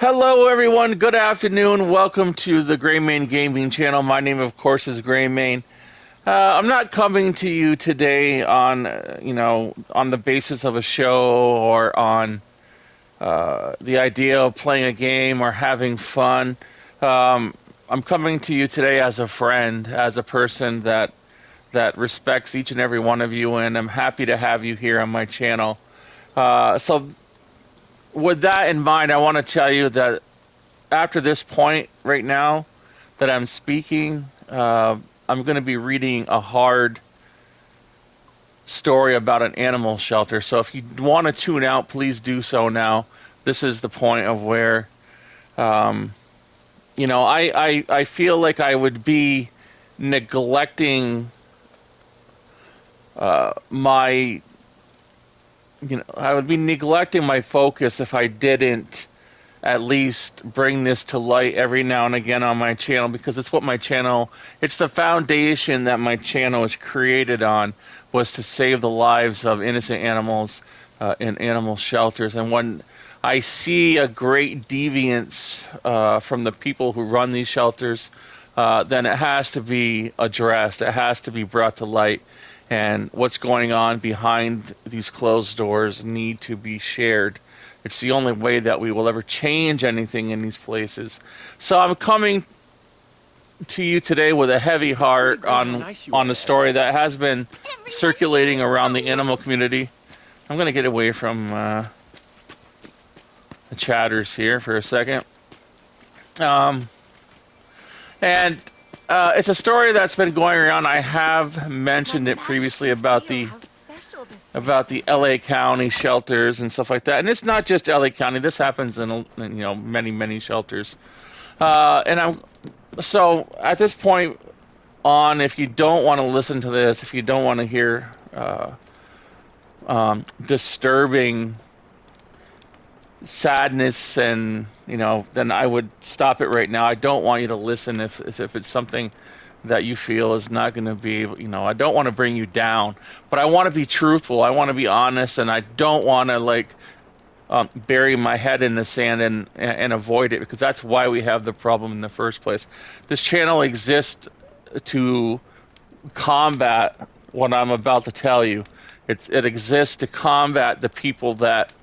Hello, everyone. Good afternoon. Welcome to the Greymane Gaming Channel. My name, of course, is Greymane. I'm not coming to you today on, on the basis of a show or on the idea of playing a game or having fun. I'm coming to you today as a friend, as a person that respects each and every one of you, and I'm happy to have you here on my channel. So with that in mind, I want to tell you that after this point right now that I'm speaking, I'm going to be reading a hard story about an animal shelter. So if you want to tune out, please do so now. This is the point of where, I feel like I would be neglecting I would be neglecting my focus if I didn't at least bring this to light every now and again on my channel, because it's what my channel, it's the foundation that my channel is created on, was to save the lives of innocent animals in animal shelters. And when I see a great deviance from the people who run these shelters, then it has to be addressed. It has to be brought to light. And what's going on behind these closed doors need to be shared. It's the only way that we will ever change anything in these places. So I'm coming to you today with a heavy heart on a story that has been circulating around the animal community. I'm going to get away from the chatters here for a second. It's a story that's been going around. I have mentioned it previously about the LA County shelters and stuff like that. And it's not just LA County. This happens in many shelters. So at this point on, if you don't want to listen to this, if you don't want to hear disturbing sadness, and then I would stop it right now. I don't want you to listen if it's something that you feel is not going to be, I don't want to bring you down, but I want to be truthful. I want to be honest, and I don't want to bury my head in the sand and avoid it, because that's why we have the problem in the first place. This channel exists to combat what I'm about to tell you. It exists to combat the people that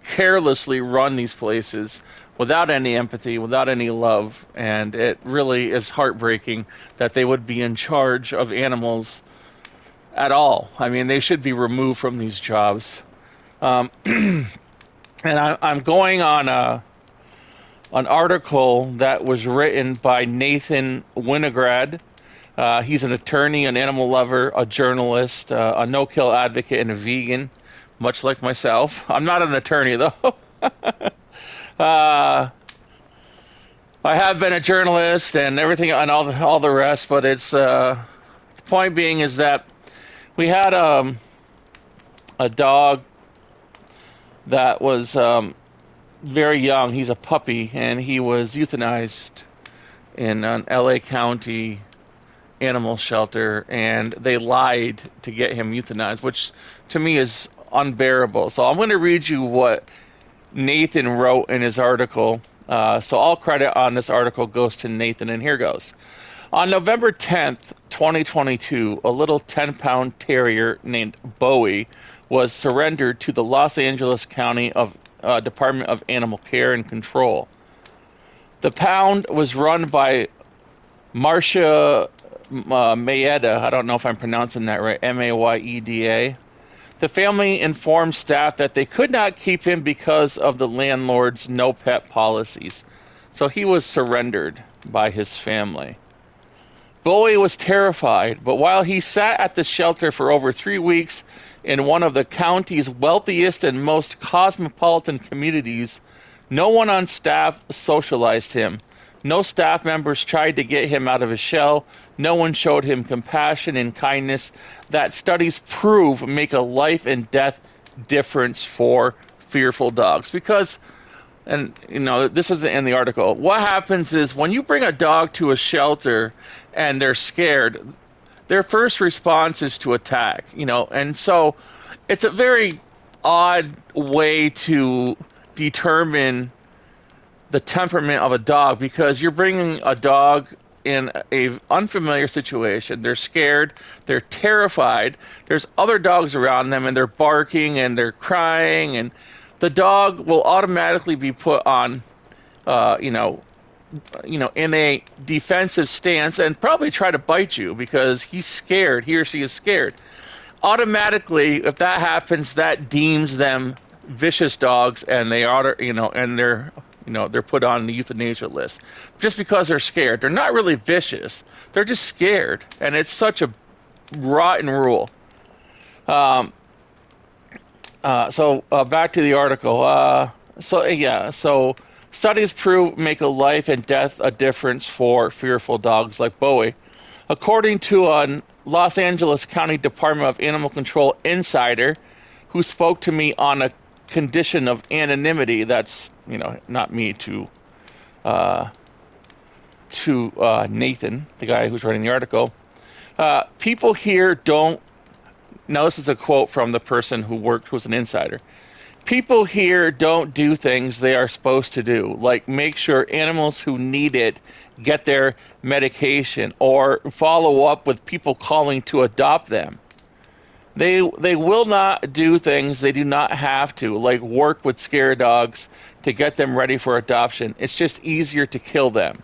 carelessly run these places without any empathy, without any love, and it really is heartbreaking that they would be in charge of animals at all. I mean, they should be removed from these jobs. And I'm going on an article that was written by Nathan Winograd. He's an attorney, an animal lover, a journalist, a no-kill advocate, and a vegan, much like myself. I'm not an attorney, though. I have been a journalist and everything and all the rest, but it's the point being is that we had a dog that was very young. He's a puppy, and he was euthanized in an LA County animal shelter, and they lied to get him euthanized, which to me is unbearable. So I'm going to read you what Nathan wrote in his article. So all credit on this article goes to Nathan, and here goes. On November 10th, 2022, a little 10-pound terrier named Bowie was surrendered to the Los Angeles County Department of Animal Care and Control. The pound was run by Marcia Mayeda. I don't know if I'm pronouncing that right. Mayeda. The family informed staff that they could not keep him because of the landlord's no pet policies. So he was surrendered by his family. Bowie was terrified, but while he sat at the shelter for over 3 weeks in one of the county's wealthiest and most cosmopolitan communities, no one on staff socialized him. No staff members tried to get him out of his shell. No one showed him compassion and kindness that studies prove make a life and death difference for fearful dogs. Because, and this isn't in the article, what happens is when you bring a dog to a shelter and they're scared, their first response is to attack, and so it's a very odd way to determine the temperament of a dog, because you're bringing a dog in a unfamiliar situation. They're scared, they're terrified. There's other dogs around them, and they're barking and they're crying, and the dog will automatically be put on, in a defensive stance and probably try to bite you because he's scared. He or she is scared. Automatically, if that happens, that deems them vicious dogs, and they ought to, and they're put on the euthanasia list just because they're scared. They're not really vicious. They're just scared, and it's such a rotten rule. So back to the article. So studies prove make a life and death a difference for fearful dogs like Bowie. According to a Los Angeles County Department of Animal Control insider who spoke to me on a condition of anonymity, that's, not me, to Nathan, the guy who's writing the article. People here don't, now this is a quote from the person who's an insider. People here don't do things they are supposed to do, like make sure animals who need it get their medication or follow up with people calling to adopt them. They will not do things they do not have to, like work with scare dogs to get them ready for adoption. It's just easier to kill them.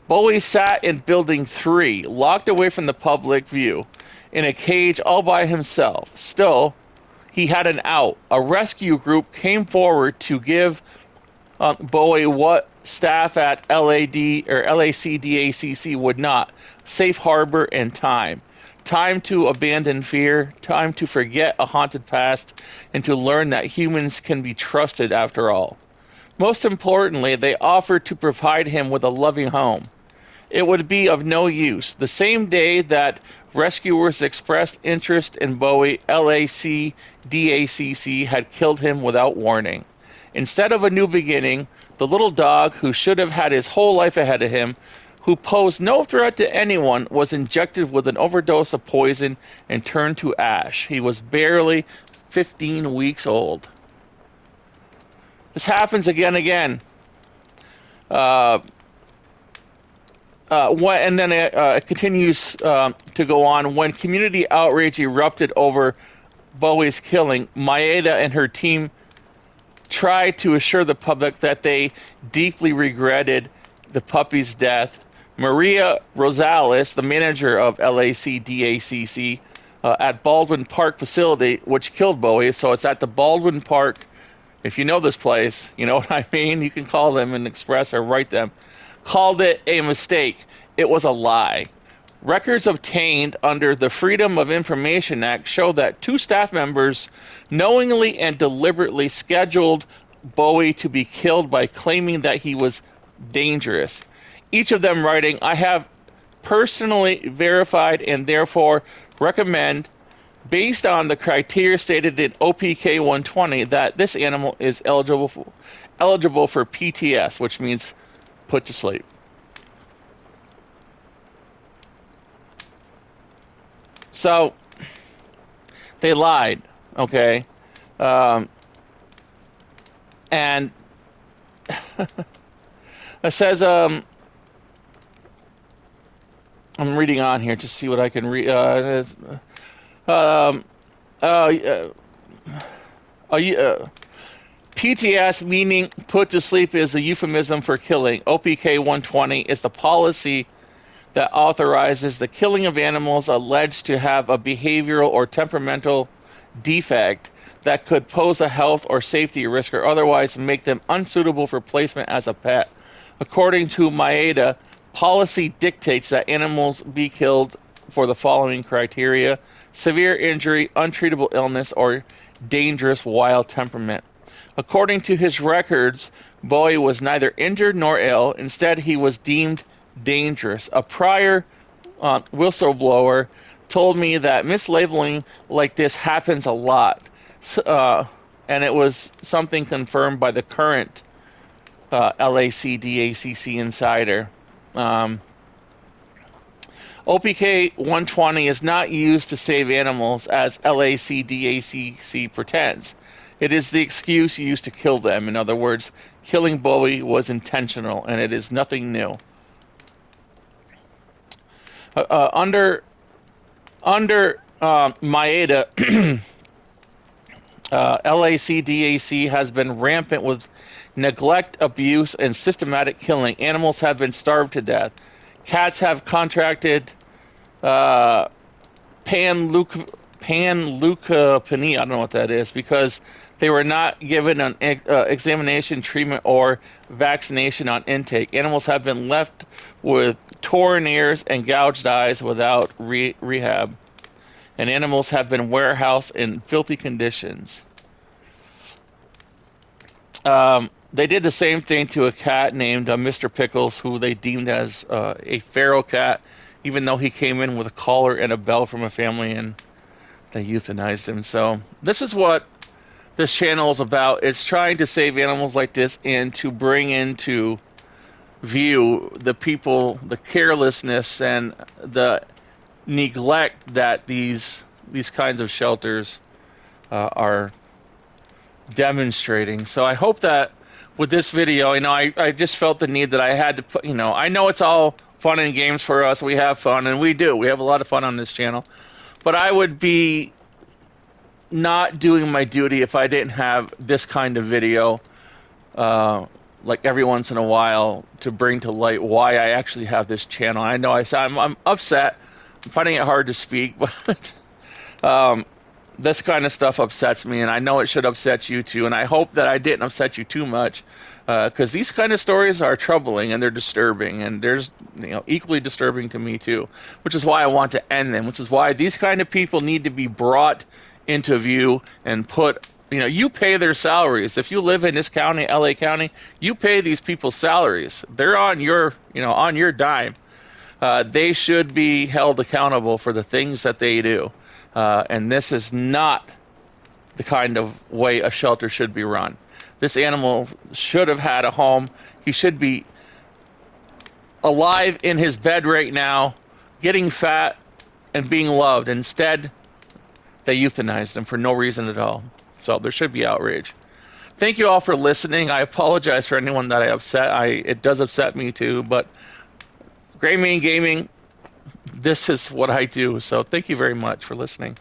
Bowie sat in Building 3, locked away from the public view, in a cage all by himself. Still, he had an out. A rescue group came forward to give Bowie what staff at LACDACC would not: safe harbor and time. Time to abandon fear, time to forget a haunted past, and to learn that humans can be trusted after all. Most importantly, they offered to provide him with a loving home. It would be of no use. The same day that rescuers expressed interest in Bowie, LACDACC had killed him without warning. Instead of a new beginning, the little dog, who should have had his whole life ahead of him, who posed no threat to anyone, was injected with an overdose of poison and turned to ash. He was barely 15 weeks old. This happens again. And then it continues to go on. When community outrage erupted over Bowie's killing, Maeda and her team tried to assure the public that they deeply regretted the puppy's death. Maria Rosales, the manager of LACDACC at Baldwin Park facility, which killed Bowie, so it's at the Baldwin Park. If you know this place, you know what I mean? You can call them and express or write them. Called it a mistake. It was a lie. Records obtained under the Freedom of Information Act show that 2 staff members knowingly and deliberately scheduled Bowie to be killed by claiming that he was dangerous. Each of them writing, "I have personally verified and therefore recommend, based on the criteria stated in OPK 120, that this animal is eligible for PTS," which means put to sleep. So they lied, okay? And it says, I'm reading on here to see what I can read. PTS, meaning put to sleep, is a euphemism for killing. OPK 120 is the policy that authorizes the killing of animals alleged to have a behavioral or temperamental defect that could pose a health or safety risk or otherwise make them unsuitable for placement as a pet. According to Maeda, policy dictates that animals be killed for the following criteria: severe injury, untreatable illness, or dangerous wild temperament. According to his records, Bowie was neither injured nor ill. Instead, he was deemed dangerous. A prior whistleblower told me that mislabeling like this happens a lot, and it was something confirmed by the current LACDACC insider. OPK 120 is not used to save animals, as LACDACC pretends. It is the excuse used to kill them. In other words, killing Bowie was intentional, and it is nothing new. Under Maeda, LACDAC has been rampant with neglect, abuse, and systematic killing. Animals have been starved to death. Cats have contracted panleukopenia, I don't know what that is, because they were not given an examination, treatment, or vaccination on intake. Animals have been left with torn ears and gouged eyes without rehab. And animals have been warehoused in filthy conditions. They did the same thing to a cat named Mr. Pickles, who they deemed as a feral cat, even though he came in with a collar and a bell from a family, and they euthanized him. So this is what this channel is about. It's trying to save animals like this and to bring into view the people, the carelessness and the neglect that these kinds of shelters are demonstrating. So I hope that with this video, I just felt the need that I had to put, I know it's all fun and games for us. We have fun, and we do. We have a lot of fun on this channel. But I would be not doing my duty if I didn't have this kind of video, like every once in a while, to bring to light why I actually have this channel. I know I'm upset. I'm finding it hard to speak, but this kind of stuff upsets me, and I know it should upset you too, and I hope that I didn't upset you too much, because these kind of stories are troubling and they're disturbing, and there's equally disturbing to me too, which is why I want to end them, which is why these kind of people need to be brought into view and put, you pay their salaries. If you live in this county, LA County, you pay these people's salaries. They're on your, on your dime. They should be held accountable for the things that they do. And this is not the kind of way a shelter should be run. This animal should have had a home. He should be alive in his bed right now, getting fat and being loved. Instead, they euthanized him for no reason at all. So there should be outrage. Thank you all for listening. I apologize for anyone that I upset. It does upset me too, but Gray Mean Gaming, this is what I do. So thank you very much for listening.